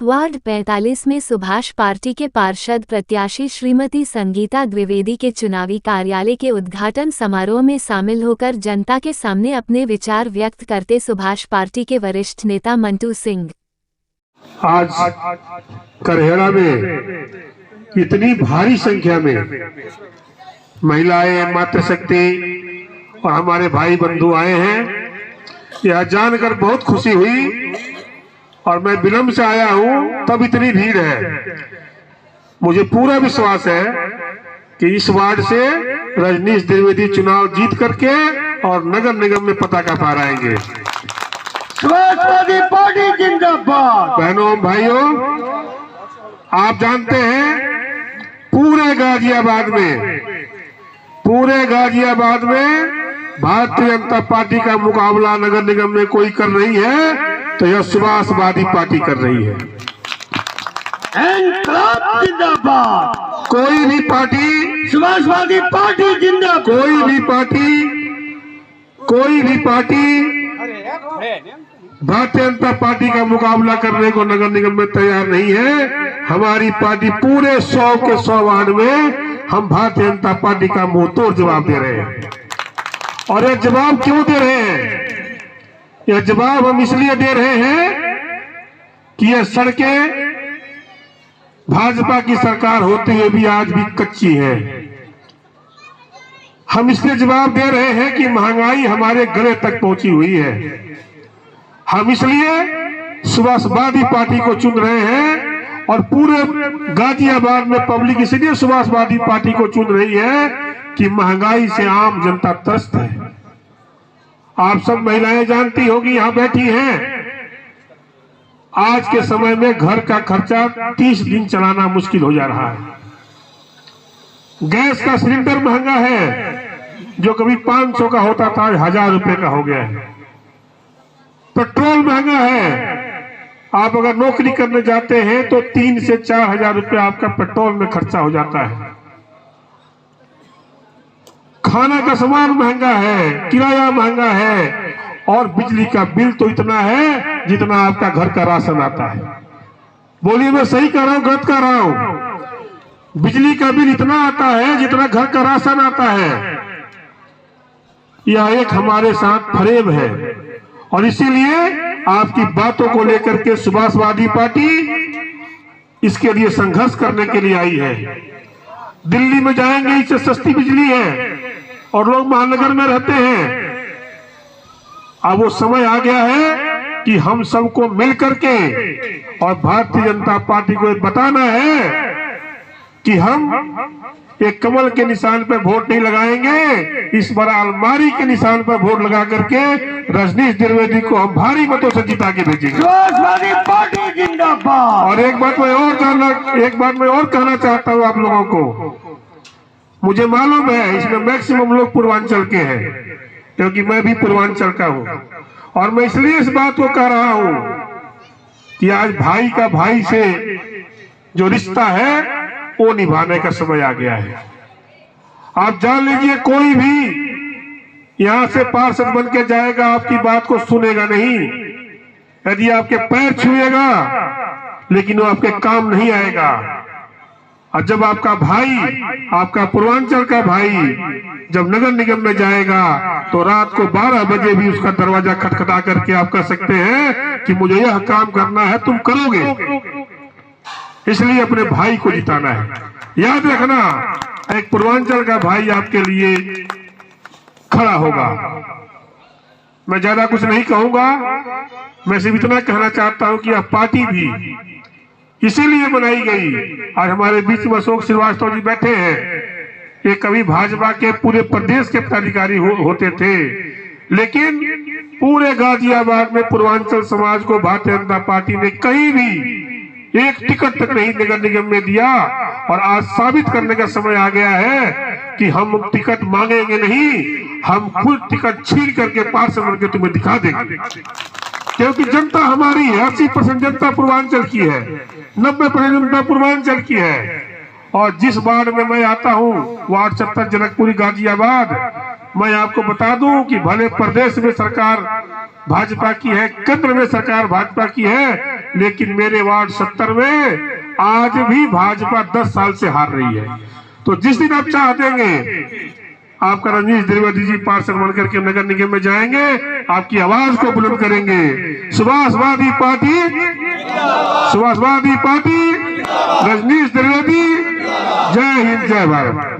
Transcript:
Ward 45 में Subhash party के पार्षद प्रत्याशी श्रीमती संगीता द्विवेदी के चुनावी कार्यालय के उद्घाटन समारोह में शामिल होकर जनता के सामने अपने विचार व्यक्त करते सुभाष पार्टी के वरिष्ठ नेता मंटू सिंह। आज करहेड़ा में इतनी भारी संख्या में महिलाएं, मातृशक्ति और हमारे भाई बंधु आए हैं, यह जानकर बहुत खुशी हुई। और मैं विलंब से आया हूं, तब इतनी भीड़ है। मुझे पूरा विश्वास है कि इस वार्ड से रजनीश द्विवेदी चुनाव जीत करके और नगर निगम में पताका फहराएंगे। समाजवादी पार्टी जिंदाबाद। बहनों भाइयों, आप जानते हैं पूरे गाजियाबाद में भारतीय जनता पार्टी का मुकाबला नगर निगम में कोई कर रही है तो यह सुभाषवादी पार्टी कर रही है। जिंदाबाद। कोई भी पार्टी, समाजवादी पार्टी जिंदाबाद। कोई भी पार्टी भारतीय जनता पार्टी का मुकाबला करने को नगर निगम में तैयार नहीं है। हमारी पार्टी पूरे 100 के 100 वार्ड में हम भारतीय जनता पार्टी का मुंह तोड़ जवाब दे रहे हैं। और यह जवाब क्यों दे रहे हैं? यह जवाब हम इसलिए दे रहे हैं कि यह सड़कें भाजपा की सरकार होते हुए भी आज भी कच्ची है। हम इसलिए जवाब दे रहे हैं कि महंगाई हमारे गले तक पहुंची हुई है। हम इसलिए सुभाषवादी पार्टी को चुन रहे हैं और पूरे गाजियाबाद में पब्लिक इसलिए सुभाषवादी पार्टी को चुन रही है कि महंगाई से आम जनता त्रस्त है। आप सब महिलाएं जानती होगी, यहां बैठी हैं, आज के समय में घर का खर्चा 30 दिन चलाना मुश्किल हो जा रहा है। गैस का सिलेंडर महंगा है, जो कभी 500 का होता था 1000 रुपए का हो गया है। पेट्रोल महंगा है, आप अगर नौकरी करने जाते हैं तो 3 से 4 हजार रुपए आपका पेट्रोल में खर्चा हो जाता है। खाना का सामान महंगा है, किराया महंगा है और बिजली का बिल तो इतना है जितना आपका घर का राशन आता है। बोलिए मैं सही कह रहा हूं, गलत कह रहा हूं? बिजली का बिल इतना आता है जितना घर का राशन आता है। यह एक हमारे साथ फरेब है और इसीलिए आपकी बातों को लेकर के सुभाषवादी पार्टी इसके लिए संघर्ष करने के लिए आई है। दिल्ली में जाएंगे, इससे सस्ती बिजली है और लोग महानगर में रहते हैं। अब वो समय आ गया है कि हम सबको मिल करके और भारतीय जनता पार्टी को बताना है कि हम एक कमल के निशान पर वोट नहीं लगाएंगे, इस बार अलमारी के निशान पर वोट लगा करके रजनीश द्विवेदी को हम भारी मतों से जिता के भेजेंगे। समाजवादी पार्टी जिंदाबाद। और एक बात मैं और कहना चाहता हूं आप लोगों को। मुझे मालूम है इसमें मैक्सिमम लोग पूर्वांचल के हैं, क्योंकि मैं भी पूर्वांचल का हूं। और मैं इसलिए इस बात को कह रहा हूं कि आज भाई का भाई से जो रिश्ता है वो निभाने का समय आ गया है। आप जान लीजिए, कोई भी यहां से पार्षद बन के जाएगा आपकी बात को सुनेगा नहीं। यदि आपके पैर छुएगा लेकिन वो आपके काम नहीं आएगा। और जब आपका भाई, आपका पूर्वांचल का भाई जब नगर निगम में जाएगा तो रात को 12 बजे भी उसका दरवाजा खटखटा करके आप कह सकते हैं कि मुझे यह काम करना है, तुम करोगे। इसलिए अपने भाई को जिताना है। याद रखना, एक पूर्वांचल का भाई आपके लिए खड़ा होगा। मैं ज्यादा कुछ नहीं कहूंगा, मैं सिर्फ इतना कहना चाहता हूं कि यह पार्टी भी इसीलिए बनाई गई। आज हमारे बीच में अशोक श्रीवास्तव जी बैठे हैं, ये कभी भाजपा के पूरे प्रदेश के पदाधिकारी होते थे, लेकिन पूरे गाजियाबाद में पूर्वांचल समाज को भारतीय जनता पार्टी ने कहीं भी एक टिकट तक नहीं नगर निगम में दिया। और आज साबित करने का समय आ गया है कि हम टिकट मांगेंगे नहीं, हम खुद टिकट छीन करके पार्षद बन के तुम्हें दिखा देंगे। क्योंकि जनता हमारी है, 80% जनता पूर्वांचल की है, 90% जनता पूर्वांचल की है। और जिस वार्ड में मैं आता हूँ, वार्ड 70 जनकपुरी गाजियाबाद, मैं आपको बता दूं कि भले प्रदेश में सरकार भाजपा की है, केंद्र में सरकार भाजपा की है, लेकिन मेरे वार्ड 70 में आज भी भाजपा 10 साल से हार रही है। तो जिस दिन आप चाह देंगे, आपका रजनीश द्विवेदी जी पार्षद बनकर के नगर निगम में जाएंगे, आपकी आवाज को बुलंद करेंगे। सुभाषवादी पार्टी, सुभाषवादी पार्टी, रजनीश द्विवेदी, जय हिंद जय भारत।